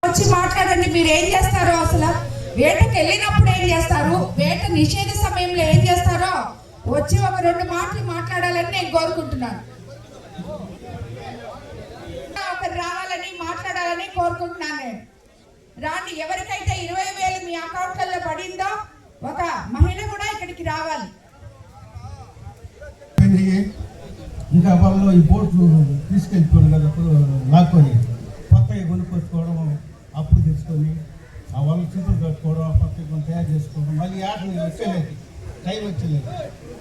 వచ్చి మాట్లాడండి. మీరు ఏం చేస్తారో, అసలు వేటకి వెళ్ళినప్పుడు ఏం చేస్తారు, వేట నిషేధ సమయంలో ఏం చేస్తారో వచ్చి ఒక 2 మాటలు మాట్లాడాలని నేను కోరుకుంటున్నాను. ఒకరు రావాలని మాట్లాడాలని కోరుకుంటున్నాను నేను. రాండి. ఎవరికైతే 20,000 మీ అకౌంట్లలో పడిందో ఒక మహిళ కూడా ఇక్కడికి రావాలి. ఇంకా వాళ్ళు ఈ బోట్లు తీసుకెళ్ళిపోయారు కదా, లాక్కొని కొత్తగా కొనుక్కొచ్చుకోవడం, అప్పు తెచ్చుకొని ఆ వాళ్ళు చుట్టూ కట్టుకోవడం, పక్కన తయారు చేసుకోవడం, మళ్ళీ ఆటలు వచ్చేలేదు, టైం వచ్చేలేదు.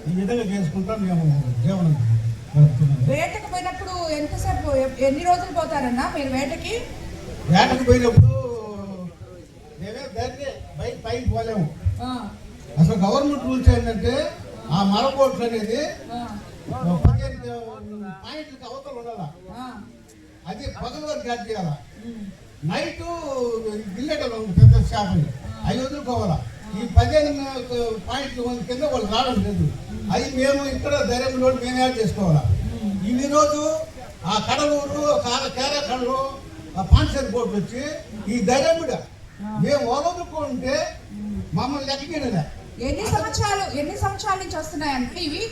ఈ విధంగా చేసుకుంటాం మేము జీవనం. వేటకు పోయినప్పుడు ఎంతసేపు, ఎన్ని రోజులు పోతారన్నా మీరు వేటకి? వేటకు పోయినప్పుడు మేమే దాన్ని పైకి పోలేము. అసలు గవర్నమెంట్ రూల్స్ ఏంటంటే ఆ మరబోట్లు అనేది 15 పాయింట్లకి అవతల ఉండాల. అది పగల వరకు క్యాచ్ చేయాల. నైట్ గిల్లెటలు పెద్ద చేపలు అవి వదులుకోవాలా. ఈ 15 పాయింట్లు కింద వాళ్ళు రావడం లేదు. అవి మేము ఇక్కడ ధైర్యంలో మేము యాడ్ చేసుకోవాలా. ఇన్ని రోజు ఆ కడలూరు కేర కడలు పాన్సర్ బోర్డు వచ్చి ఈ ధైర్యముగా మేము వదులుకుంటే మమ్మల్ని లెక్కకినలే. ఎన్ని సంవత్సరాల నుంచి వస్తున్నాయంటే ఇవి?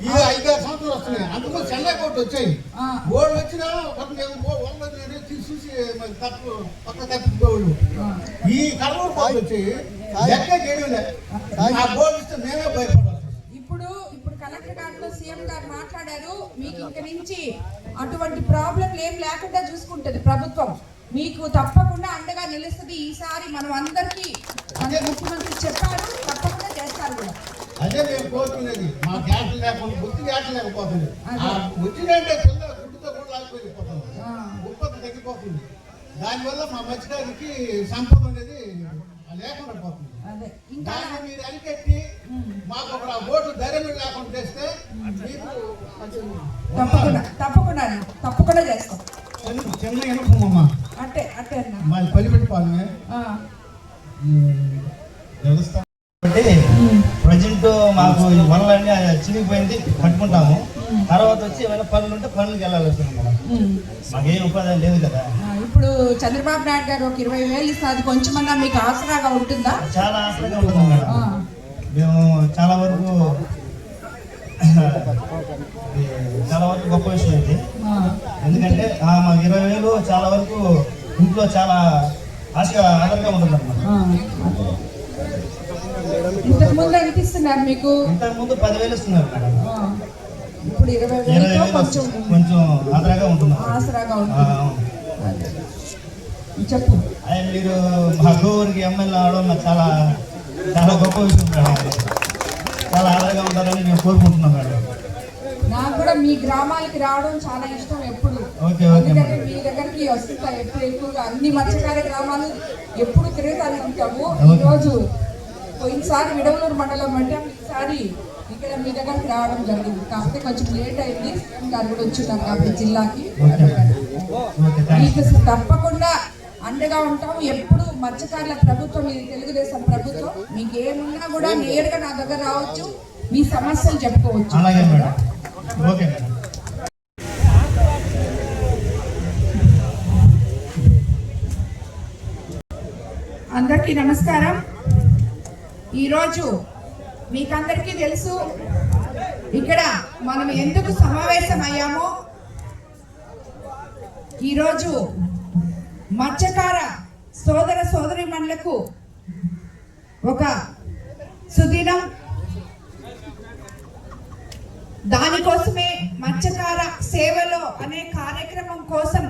5-6 సంవత్సరాలు వస్తున్నాయి. అందుకు చెన్నై కోర్టు వచ్చాయి. ఓళ్ళు వచ్చినా చూసి పక్క తప్పిపోళ్ళు ఈ కడలూరు కోర్టు వచ్చి లెక్క చేయలే. ఆ బోర్డు ఇస్తే మేమే భయపడాలి. ఇప్పుడు కలెక్టర్ గారితో సీఎం గారు మాట్లాడారు. మీకు ఇంక నుంచి అటువంటి ప్రాబ్లంలు ఏం లేకుండా చూసుకుంటుంది ప్రభుత్వం. మీకు తప్పకుండా అండగా నిలుస్తుంది. ఈసారి మనం అందరికీ ముఖ్యమంత్రి చెప్పారు, తప్పకుండా చేస్తారు కూడా. అదే మేము కోరుకునేది. మా గ్యాట్లు లేకుండా గుర్తు గ్యాట్లు లేకపోతుంది. వచ్చిందంటే పిల్లలు గుడ్డుతో కూడా లాగిపోయిపోతుంది, ఉత్పత్తి తగ్గిపోతుంది. దానివల్ల మా మత్స్యకారులకి సంపద అనేది లేకుండా పోతుంది. దాన్ని మీరు అరికెట్టి మాకు ఒక బోట్లు ధైర్యం లేకుండా చేస్తే మీకు తప్పకుండా చేస్తాం. చిన్న ఎనుకమ్మ అంటే మాది పల్లిపెట్టిపాలమే వ్యవస్థ. ప్రజెంట్ మాకు వనలన్నీ చిరిగిపోయింది, కట్టుకుంటాము. తర్వాత వచ్చి ఏమైనా పనులు ఉంటే పనులకు వెళ్ళాలి వస్తుంది మేడం. మాకేం ఉపాధి లేదు కదా. ఇప్పుడు చంద్రబాబు నాయుడు గారు ఒక 20,000 ఇస్తారు, కొంచెమన్నా మీకు ఆసరాగా ఉంటుందా? చాలా ఆసరాగా ఉంటుంది మేడం. మేము చాలా వరకు గొప్ప విషయం ఇది. ఎందుకంటే మాకు 20,000 చాలా వరకు ఇంట్లో చాలా ఆదరంగా ఉంటుంది అన్నమాట. ఇంతకుముందు ఎంత ఇస్తున్నారు మీకు? ఇంతకుముందు 10,000 ఇస్తున్నారు మేడం. ఇప్పుడు 20,000 కొంచెం ఆసరాగా ఉంటుంది. చెప్పు. మీరు మా ఊరికి ఎమ్మెల్యే అవడం నాకు చాలా చాలా గొప్ప విషయం మేడం. చాలా ఆదరంగా ఉంటారని మేము కోరుకుంటున్నాం మేడం. నాకు కూడా మీ గ్రామాలకి రావడం చాలా ఇష్టం. ఎప్పుడు మీ దగ్గరికి వస్తుంటా ఎప్పుడు ఎక్కువగా అన్ని మత్స్యకార గ్రామాలు ఎప్పుడు తిరుగుతానే ఉంటాము. ఈరోజు పోయినసారి విడవలూరు మండలం అంటే ఈసారి ఇక్కడ మీ దగ్గరికి రావడం జరిగింది. కాకపోతే కొంచెం లేట్ అయింది. సీఎం గారు కూడా వచ్చిన్నారు కాబట్టి జిల్లాకి. మీకు తప్పకుండా అండగా ఉంటాం. ఎప్పుడు మత్స్యకారుల ప్రభుత్వం ఇది తెలుగుదేశం ప్రభుత్వం. మీకు ఏమున్నా కూడా నేరుగా నా దగ్గర రావచ్చు, మీ సమస్యలు చెప్పుకోవచ్చు. అందరికీ నమస్కారం. ఈరోజు మీకందరికీ తెలుసు ఇక్కడ మనం ఎందుకు సమావేశం అయ్యామో. ఈరోజు మత్స్యకార సోదర సోదరీమణులకు ఒక సుదినం. దానికోసమే మత్స్యకార సేవలో అనే కార్యక్రమం కోసం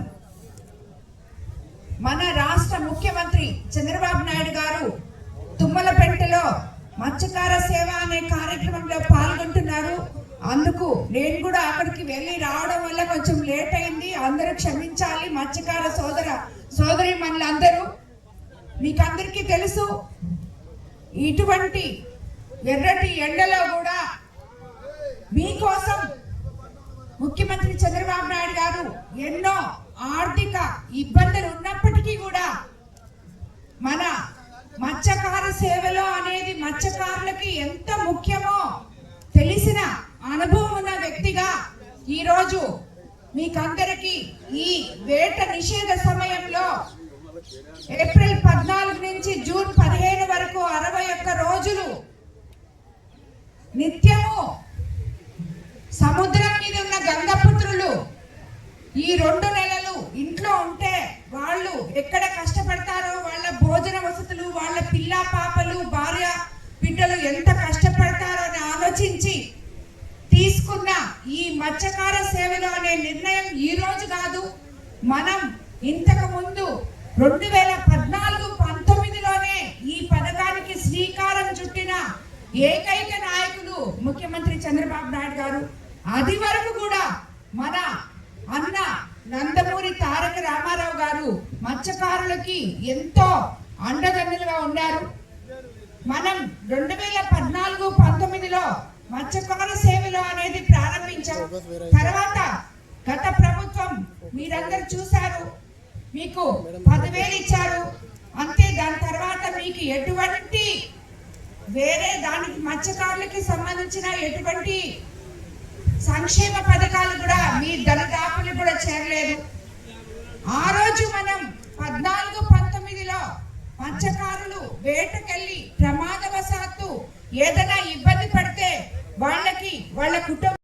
మన రాష్ట్ర ముఖ్యమంత్రి చంద్రబాబు నాయుడు గారు తుమ్మలపెంటలో మత్స్యకార సేవ అనే కార్యక్రమంలో పాల్గొంటున్నారు. అందుకు నేను కూడా అక్కడికి వెళ్ళి రావడం వల్ల కొంచెం లేట్ అయింది. అందరూ క్షమించాలి. మత్స్యకార సోదర సోదరీమణులందరూ, మీకు అందరికీ తెలుసు ఇటువంటి ఎర్రటి ఎండలో కూడా మీకోసం ముఖ్యమంత్రి చంద్రబాబు నాయుడు గారు ఎన్నో ఆర్థిక ఇబ్బందులు ఉన్నప్పటికీ కూడా మన మత్స్యకార సేవలో అనేది మత్స్యకారులకి ఎంత ముఖ్యమో తెలిసిన అనుభవం ఉన్న వ్యక్తిగా ఈరోజు మీకందరికీ ఈ వేట నిషేధ సమయంలో ఏప్రిల్ 14 నుంచి జూన్ 15 వరకు 61 రోజులు నిత్యము సముద్రం మీద ఉన్న గంగపుత్రులు ఈ 2 నెలలు ఇంట్లో ఉంటే వాళ్ళు ఎక్కడ కష్టపడతారో, వాళ్ళ భోజన వసతులు, వాళ్ళ పిల్ల పాపలు, భార్య బిడ్డలు ఎంత కష్టపడతారో అని ఆలోచించి తీసుకున్న ఈ మత్స్యకార సేవలో అనే నిర్ణయం ఈ రోజు కాదు, మనం ఇంతకు ముందు 2014-19లోనే ఈ పథకానికి శ్రీకారం చుట్టిన ఏకైక నాయకులు ముఖ్యమంత్రి చంద్రబాబు నాయుడు గారు. అది వరకు కూడా మన అన్న నందమూరి తారక రామారావు గారు మత్స్యకారులకి ఎంతో అండదండలుగా ఉన్నారు. మనం 2014-19లో మత్స్యకార సేవలో అనేది ప్రారంభించాం. తర్వాత గత ప్రభుత్వం మీరందరూ చూశారు, మీకు 10,000 ఇచ్చారు అంతే. దాని తర్వాత మీకు ఎటువంటి వేరే దానికి మత్స్యకారులకి సంబంధించిన ఎటువంటి సంక్షేమ పథకాలు కూడా మీ దరిదాపులు కూడా చేరలేదు. ఆ రోజు మనం 14-19లో మత్స్యకారులు వేటకెళ్ళి ప్రమాదవశాత్తు ఏదైనా ఇబ్బంది పడితే వాళ్ళకి వాళ్ళ కుటుంబం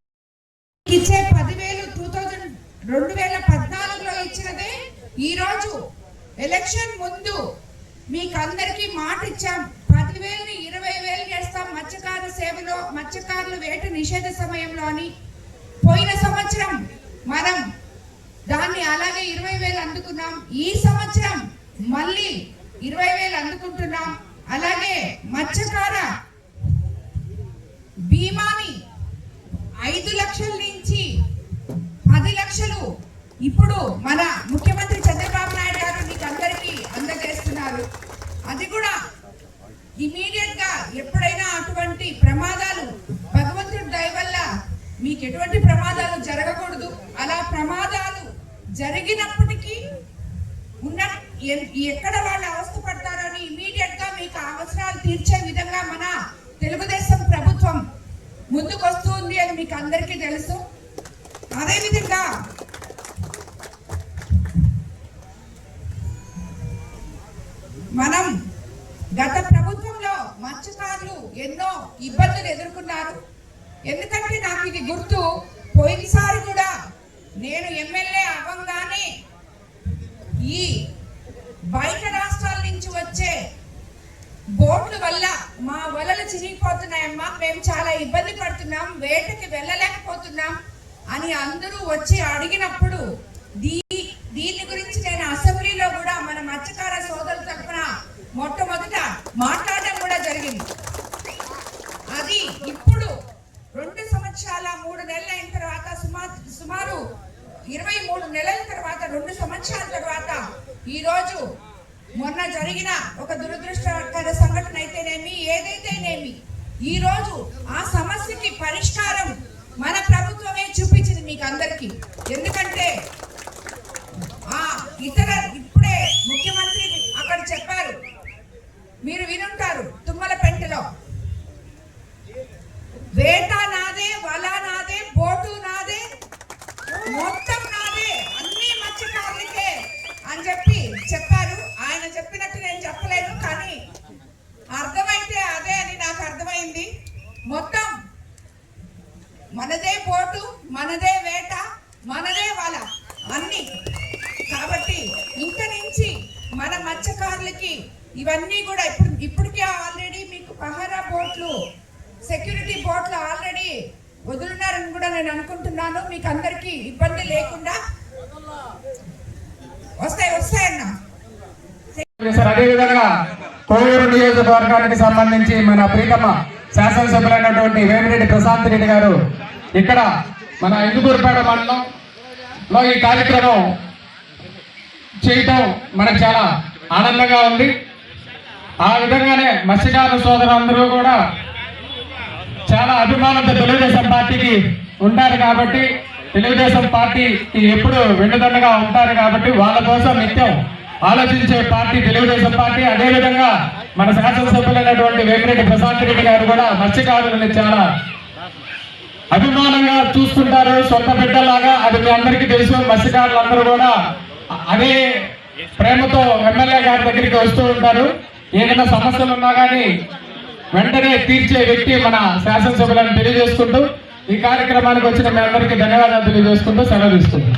ఇచ్చే 10,000 2014లో ఇచ్చినదే ఈ రోజు ఎలక్షన్ ముందు మీకు అందరికీ మాట ఇచ్చాం. 10,000ని 20,000 చేస్తాం మత్స్యకార సేవలో, మత్స్యకారులు వేట నిషేధ సమయంలో అని. పోయిన సంవత్సరం మనం దాన్ని అలాగే 20,000 అందుకున్నాం. ఈ సంవత్సరం మళ్ళీ 20,000 అందుకుంటున్నాం. అలాగే మత్స్యకార బీమాని 5 లక్షల నుంచి 10 లక్షలు ఇప్పుడు మన ముఖ్యమంత్రి చంద్రబాబు నాయుడు గారు మీకు అందరికీ అందజేస్తున్నారు. అది కూడా ఇమీడియట్ గా ఎప్పుడైనా అటువంటి ప్రమాదాలు, భగవంతుడి దయ వల్ల మీకు ఎటువంటి ప్రమాదాలు జరగకూడదు. అలా ప్రమాదాలు జరిగినప్పటికీ ఉన్న ఎక్కడ వాళ్ళు అవస్థ పడతారని ఇమీడియట్ గా మీకు అవసరాలు తీర్చే విధంగా మన తెలుగుదేశం ప్రభుత్వం ముందుకొస్తుంది అని మీకు అందరికీ తెలుసు. అదేవిధంగా మనం గత ప్రభుత్వంలో మత్స్యకారులు ఎన్నో ఇబ్బందులు ఎదుర్కొన్నారు. ఎందుకంటే నాకు ఇది గుర్తు, పోయినసారి కూడా నేను ఎమ్మెల్యే అవ్వంగానే ఈ బయట రాష్ట్రాల నుంచి వచ్చే బోట్ల వల్ల మా వలలు చిరిగిపోతున్నాయమ్మా, మేము చాలా ఇబ్బంది పడుతున్నాం, వేటకి వెళ్ళలేకపోతున్నాం అని అందరూ వచ్చి అడిగినప్పుడు దీని గురించి నేను అసెంబ్లీలో కూడా మన మత్స్యకార సోదరుల తరఫున మొట్టమొదట మాట్లాడడం కూడా జరిగింది. అది ఇప్పుడు 2 సంవత్సరాల 3 నెలలు అయిన తర్వాత సుమారు 23 నెలల తర్వాత 2 సంవత్సరాల తర్వాత ఈ రోజు మొన్న జరిగిన ఒక దురదృష్టకర సంఘటన అయితేనేమి, ఏదైతేనేమి ఈ రోజు ఆ సమస్యకి పరిష్కారం మన ప్రభుత్వమే చూపించింది మీకు అందరికీ. ఎందుకంటే ఇప్పుడే ముఖ్యమంత్రి అక్కడ చెప్పారు, మీరు వినుంటారు, తుమ్మలపెంటలో వేట నాదే, వల నాదే, బోటు నాదే, మొత్తం నాదే, అన్ని మత్స్యకారులకే అని చెప్పి చెప్పారు. ఆయన చెప్పినట్టు నేను చెప్పలేదు, కానీ అర్థమైతే అదే అని నాకు అర్థమైంది. మొత్తం మనదే బోటు, మనదే వేట, మనదే వల అన్ని. కాబట్టి ఇంక నుంచి మన మత్స్యకారులకి ఇవన్నీ కూడా ఇప్పటికే ఆల్రెడీ మీకు పహారా బోట్లు, సెక్యూరిటీ బోట్లు ఆల్రెడీ వదులున్నారని కూడా నేను అనుకుంటున్నాను. మీకు అందరికీ ఇబ్బంది లేకుండా వస్తాయన్నా. అదేవిధంగా కోవూరు నియోజకవర్గానికి సంబంధించి మన ప్రీతమ శాసనసభ్యులైనటువంటి వేమిరెడ్డి ప్రశాంత్ రెడ్డి గారు ఇక్కడ మన ఇందుకూరుపేట మండలంలో ఈ కార్యక్రమం చేయటం మనకు చాలా ఆనందంగా ఉంది. ఆ విధంగానే మత్స్యకార సోదరులందరూ కూడా చాలా అభిమానంతో తెలుగుదేశం పార్టీకి ఉంటారు. కాబట్టి తెలుగుదేశం పార్టీకి ఎప్పుడు వెన్నుదన్నుగా ఉంటారు కాబట్టి వాళ్ళ కోసం నిత్యం ఆలోచించే పార్టీ తెలుగుదేశం పార్టీ. అదేవిధంగా మన శాసనసభ్యులైనటువంటి వేమిరెడ్డి ప్రశాంత్ రెడ్డి గారు కూడా మత్స్యకారులని చాలా అభిమానంగా చూసుకుంటారు, సొంత బిడ్డలాగా. అది మీ అందరికీ తెలుసు. మత్స్యకారులందరూ కూడా అదే ప్రేమతో ఎమ్మెల్యే గారి దగ్గరికి వస్తూ ఉంటారు. ఏదైనా సమస్యలు ఉన్నా కానీ వెంటనే తీర్చే వ్యక్తి మన శాసనసభ్యులను తెలియజేసుకుంటూ ఈ కార్యక్రమానికి వచ్చిన మీ అందరికీ ధన్యవాదాలు తెలియజేసుకుంటూ సెలవు తీసుకుంటాం.